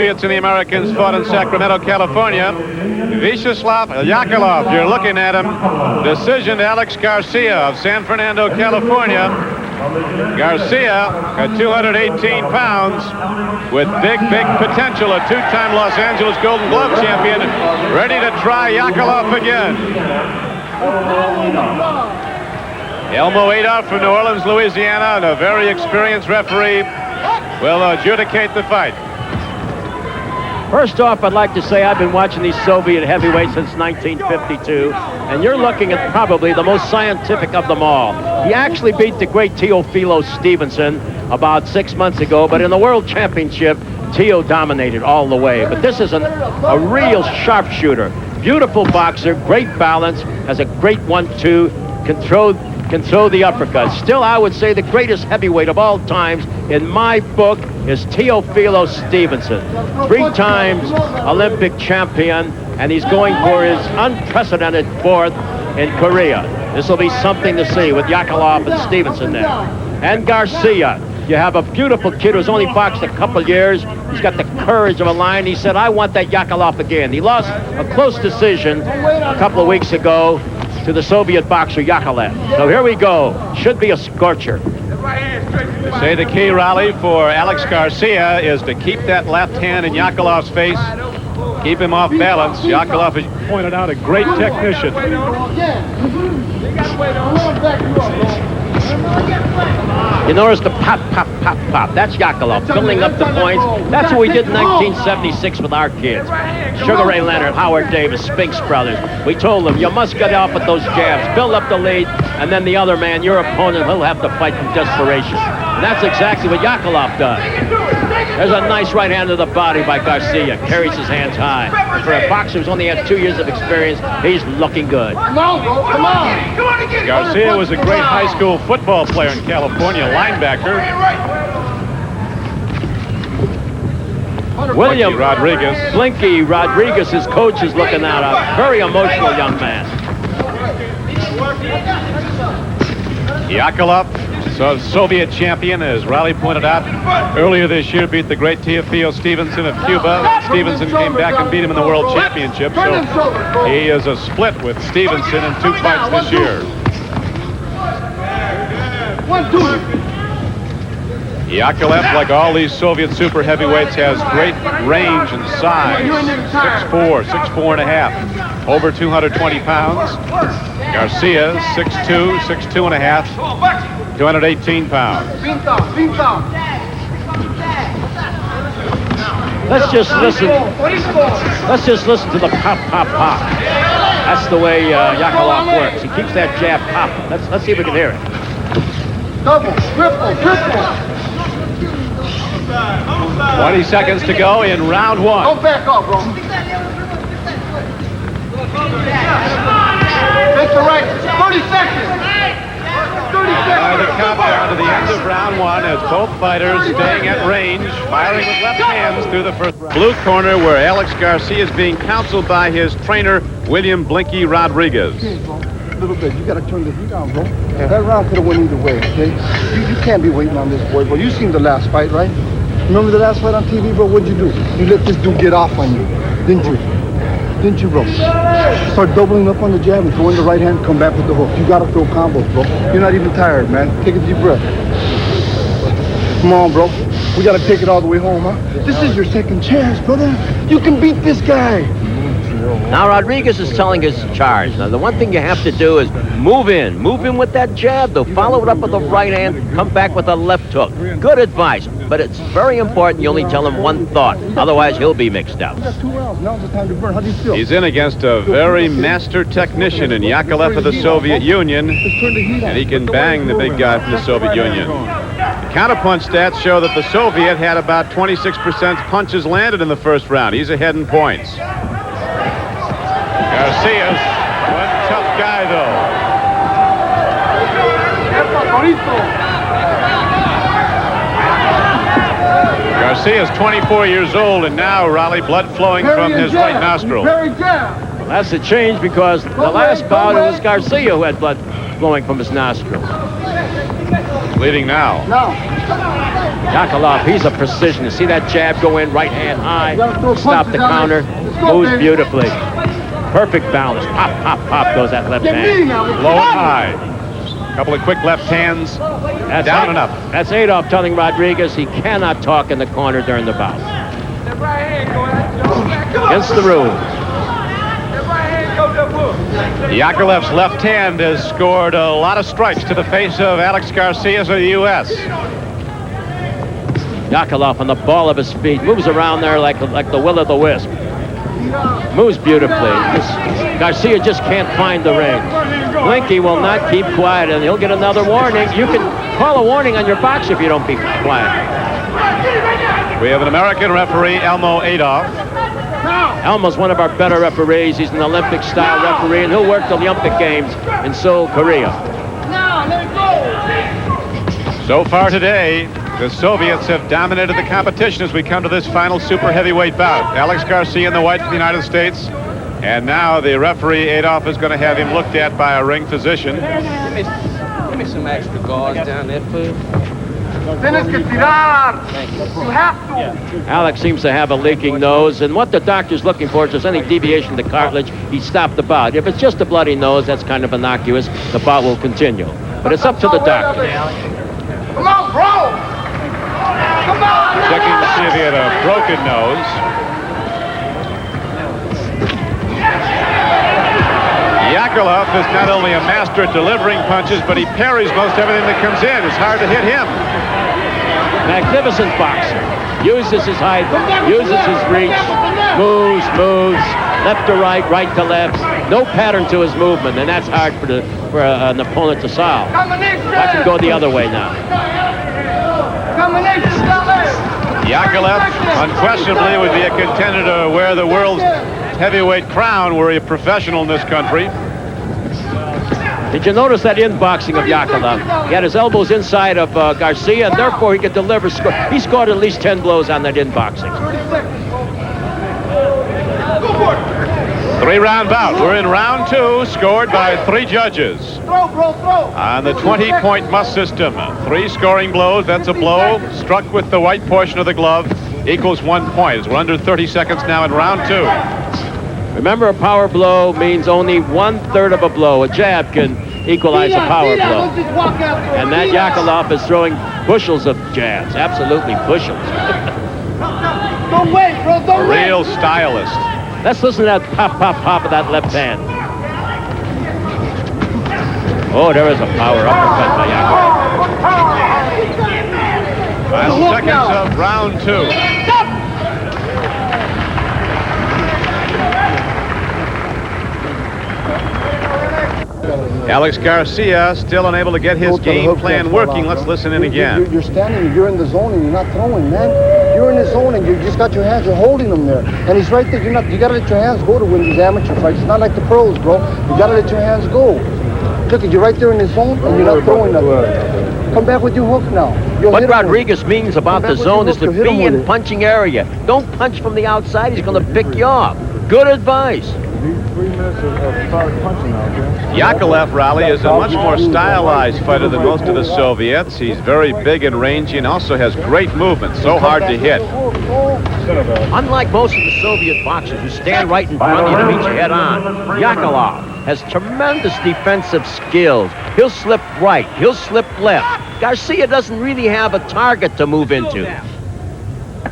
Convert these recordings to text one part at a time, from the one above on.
Soviets and the Americans fought in Sacramento, California. Vyacheslav Yakovlev, you're looking at him. Decision to Alex Garcia of San Fernando, California. Garcia at 218 pounds with big potential, a two-time Los Angeles Golden Glove champion, ready to try Yakovlev again. Elmo Adolph from New Orleans, Louisiana, and a very experienced referee will adjudicate the fight. First off, I'd like to say I've been watching these Soviet heavyweights since 1952, and you're looking at probably the most scientific of them all. He actually beat the great Teofilo Stevenson about 6 months ago, but in the World Championship, Teo dominated all the way. But this is a real sharpshooter. Beautiful boxer, great balance, has a great 1-2, can throw the uppercut. Still, I would say the greatest heavyweight of all times in my book is Teofilo Stevenson. 3 times Olympic champion, and he's going for his unprecedented 4th in Korea. This will be something to see with Yakovlev and Stevenson there. And Garcia, you have a beautiful kid who's only boxed a couple years. He's got the courage of a lion. He said, I want that Yakovlev again. He lost a close decision a couple of weeks ago to the Soviet boxer Yakovlev. So here we go. Should be a scorcher. They say the key, rally, for Alex Garcia is to keep that left hand in Yakovlev's face, keep him off balance. Yakovlev has pointed out a great technician. You notice the pop. That's Yakovlev, filling up the points. That's what we did in 1976 with our kids. Sugar Ray Leonard, Howard Davis, Spinks Brothers. We told them, you must get off with those jabs, build up the lead, and then the other man, your opponent, he'll have to fight from desperation. And that's exactly what Yakovlev does. There's a nice right hand to the body by Garcia. Carries his hands high. And for a boxer who's only had 2 years of experience, he's looking good. Come on, bro. Come on. Garcia was a great high school football player in California, linebacker. William Blinky Rodriguez, his coach, is looking at a very emotional young man. Yakovlev, Soviet champion, as Riley pointed out, earlier this year beat the great Teofilo Stevenson of Cuba. Stevenson came back and beat him in the World Championship, so he is a split with Stevenson in 2 fights this year. 1-2. Yakovlev, like all these Soviet super heavyweights, has great range and size. 6'4", 6'4.5", over 220 pounds. Garcia, 6'2", 6'2.5", 218 pounds. Let's just listen to the pop. That's the way Yakovlev works. He keeps that jab popping. Let's see if we can hear it. Double, triple. 20 seconds to go in round 1. Don't back off, bro. Take the right. 30 seconds. 30 seconds. The countdown to the end of round 1 as both fighters staying at range, firing with left hands through the first round. Blue corner, where Alex Garcia is being counseled by his trainer, William Blinky Rodriguez. Okay, bro. A little bit. You got to turn the heat on, bro. That round could have went either way, okay? You can't be waiting on this boy, bro. You seen the last fight, right? Remember the last fight on TV, bro? What'd you do? You let this dude get off on you, didn't you? Didn't you, bro? Start doubling up on the jab and throwing the right hand, come back with the hook. You gotta throw combos, bro. You're not even tired, man. Take a deep breath. Come on, bro. We gotta take it all the way home, huh? This is your second chance, brother. You can beat this guy. Now Rodriguez is telling his charge. Now the one thing you have to do is move in with that jab, though. Follow it up with the right hand, come back with a left hook. Good advice, but it's very important you only tell him one thought, otherwise he'll be mixed up. We got 2 rounds. Now's the time to burn. How do you feel? He's in against a very master technician in Yakovlev of the Soviet Union, and he can bang the big guy from the Soviet Union. The counterpunch stats show that the Soviet had about 26% punches landed in the first round. He's ahead in points. Garcia's one tough guy, though. Garcia's 24 years old, and now, Raleigh, blood flowing from his right nostril. Well, that's a change because the last bout it was Garcia who had blood flowing from his nostrils. Bleeding now. Now. Yakovlev, he's a precision. You see that jab go in, right hand high, stop the counter, moves beautifully. Perfect balance. Pop, pop, pop goes that left hand. Low and high. A couple of quick left hands. That's down and up. That's Adolf telling Rodriguez he cannot talk in the corner during the bout. Against the rules. Yakovlev's left hand has scored a lot of strikes to the face of Alex Garcia of the U.S. Yakovlev on the ball of his feet, moves around there like the will-o'-the-wisp. Moves beautifully. Garcia just can't find the range. Blinky will not keep quiet, and he'll get another warning. You can call a warning on your box if you don't be quiet. We have an American referee, Elmo Adolf. Elmo's one of our better referees. He's an Olympic-style referee, and he'll work the Olympic Games in Seoul, Korea. So far today, the Soviets have dominated the competition as we come to this final super heavyweight bout. Alex Garcia in the white for the United States. And now the referee, Adolf, is going to have him looked at by a ring physician. Give me some extra gauze down there, please. You have to. Alex seems to have a leaking nose, and what the doctor's looking for is just any deviation to cartilage, he stopped the bout. If it's just a bloody nose, that's kind of innocuous. The bout will continue. But it's up to the doctor. Come on, bro. Come on. Checking to see if he had a broken nose. Yakovlev is not only a master at delivering punches, but he parries most everything that comes in. It's hard to hit him. Magnificent boxer. Uses his height, uses his reach, moves, left to right, right to left. No pattern to his movement, and that's hard for an opponent to solve. Watch him go the other way now. Yakovlev unquestionably would be a contender to wear the world's heavyweight crown were he a professional in this country. Did you notice that inboxing of Yakovlev? He had his elbows inside of Garcia, and therefore he could deliver. He scored at least 10 blows on that inboxing. 3-round bout. We're in round 2, scored by 3 judges. On the 20-point must system. 3 scoring blows, that's a blow. Struck with the white portion of the glove equals 1 point. As we're under 30 seconds now in round 2. Remember, a power blow means only 1/3 of a blow. A jab can equalize a power blow. And that Yakovlev is throwing bushels of jabs. Absolutely bushels. Don't wait, bro. Don't A real stylist. Let's listen to that pop, pop, pop of that left hand. Oh, there is a power uppercut by Yakovlev. Final seconds of round 2. Alex Garcia still unable to get his game plan working. Let's listen in again. You're standing, you're in the zone, and you're not throwing, man. You're in the zone, and you just got your hands, you're holding them there. And he's right there. You got to let your hands go to win these amateur fights. It's not like the pros, bro. You got to let your hands go. Look, you're right there in the zone, and you're not throwing nothing. Come back with your hook now. What Rodriguez means about the zone is to be in punching area. Don't punch from the outside. He's going to pick you off. Good advice. 3 minutes of solid punching out there. Yakovlev, Raleigh, is a much more stylized fighter than most of the Soviets. He's very big and rangy and also has great movement, so hard to hit. Unlike most of the Soviet boxers who stand right in front of you to meet you head on, Yakovlev has tremendous defensive skills. He'll slip right, he'll slip left. Garcia doesn't really have a target to move into.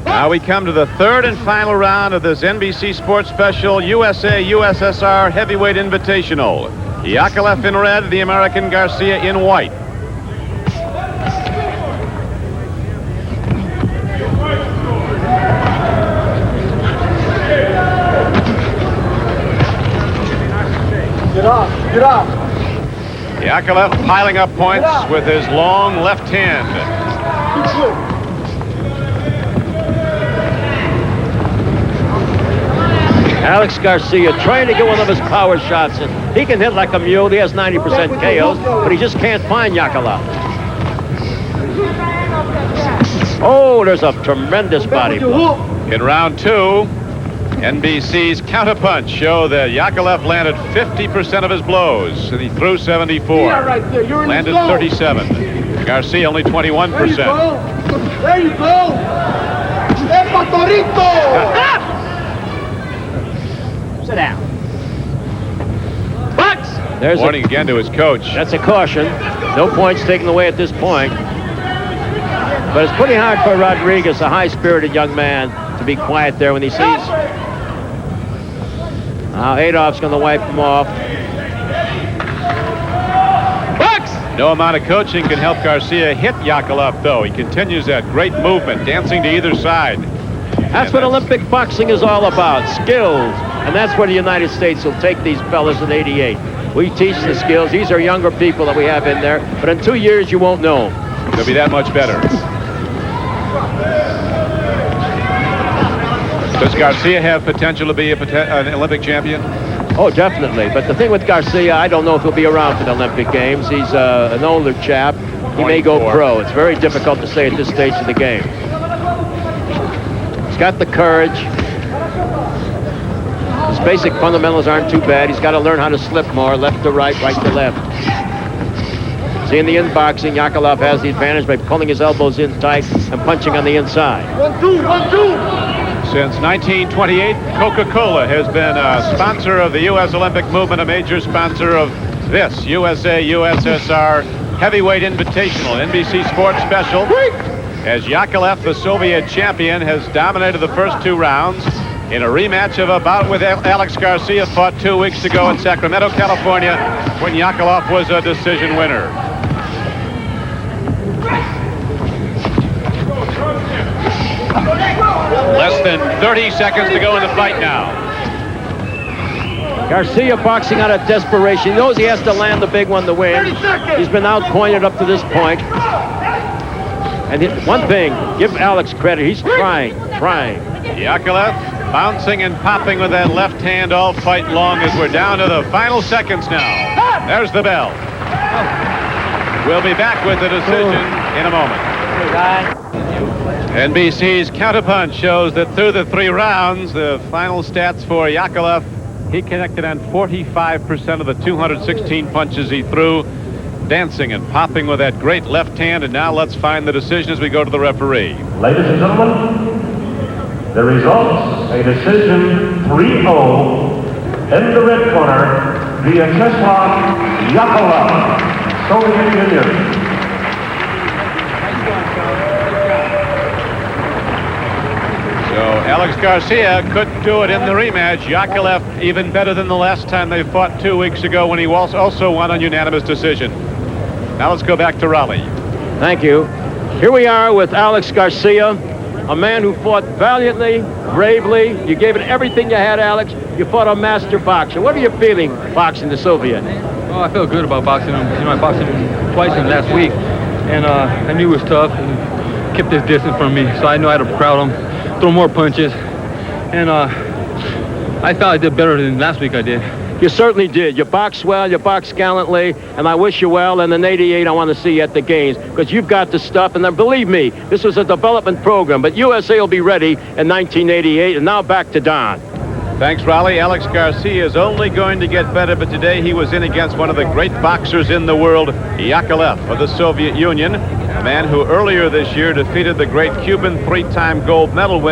Now we come to the 3rd and final round of this NBC Sports Special USA-USSR Heavyweight Invitational. Yakovlev in red, the American Garcia in white. Get off, get off. Yakovlev piling up points with his long left hand. Alex Garcia trying to get one of his power shots in. He can hit like a mule. He has 90% KOs, but he just can't find Yakovlev. Oh, there's a tremendous body blow. In round 2, NBC's counterpunch show that Yakovlev landed 50% of his blows, and he threw 74. Landed 37. Garcia only 21%. There you go. Sit down. Box! There's Warning again to his coach. That's a caution. No points taken away at this point. But it's pretty hard for Rodriguez, a high-spirited young man, to be quiet there when he sees. Now Adolph's going to wipe him off. Box! No amount of coaching can help Garcia hit Yakovlev, though. He continues that great movement, dancing to either side. That's what Olympic boxing is all about, skills. And that's where the United States will take these fellas in '88. We teach the skills. These are younger people that we have in there. But in 2 years, you won't know them. They'll be that much better. Does Garcia have potential to be an Olympic champion? Oh, definitely. But the thing with Garcia, I don't know if he'll be around for the Olympic Games. He's an older chap. He may go pro. It's very difficult to say at this stage of the game. He's got the courage. His basic fundamentals aren't too bad. He's got to learn how to slip more, left to right, right to left. See, in the inboxing, Yakovlev has the advantage by pulling his elbows in tight and punching on the inside. 1-2, 1-2. Since 1928, Coca-Cola has been a sponsor of the U.S. Olympic movement, a major sponsor of this USA-USSR Heavyweight Invitational NBC Sports Special. As Yakovlev, the Soviet champion, has dominated the first 2 rounds in a rematch of a bout with Alex Garcia, fought 2 weeks ago in Sacramento, California, when Yakovlev was a decision winner. Less than 30 seconds to go in the fight now. Garcia boxing out of desperation. He knows he has to land the big one to win. He's been outpointed up to this point. And one thing, give Alex credit. He's trying. Yakovlev bouncing and popping with that left hand all fight long as we're down to the final seconds now. There's the bell. We'll be back with the decision in a moment. NBC's Counterpunch shows that through the 3 rounds, the final stats for Yakovlev, he connected on 45% of the 216 punches he threw, dancing and popping with that great left hand. And now let's find the decision as we go to the referee. Ladies and gentlemen, the results, a decision 3-0. In the red corner, Vyacheslav Yakovlev, Soviet Union. So Alex Garcia couldn't do it in the rematch. Yakovlev even better than the last time they fought 2 weeks ago when he also won on unanimous decision. Now let's go back to Raleigh. Thank you. Here we are with Alex Garcia, a man who fought valiantly, bravely. You gave it everything you had, Alex. You fought a master boxer. What are you feeling boxing the Soviet? Oh, I feel good about boxing him. You know, I boxed him twice in last week, and I knew he was tough and kept his distance from me, so I knew I had to crowd him, throw more punches, and I felt I did better than last week I did. You certainly did. You boxed well, you boxed gallantly, and I wish you well. And in '88, I want to see you at the games because you've got the stuff. And then believe me, this was a development program, but USA will be ready in 1988. And now back to Don. Thanks, Raleigh. Alex Garcia is only going to get better, but today he was in against one of the great boxers in the world, Yakovlev of the Soviet Union, a man who earlier this year defeated the great Cuban 3-time gold medal winner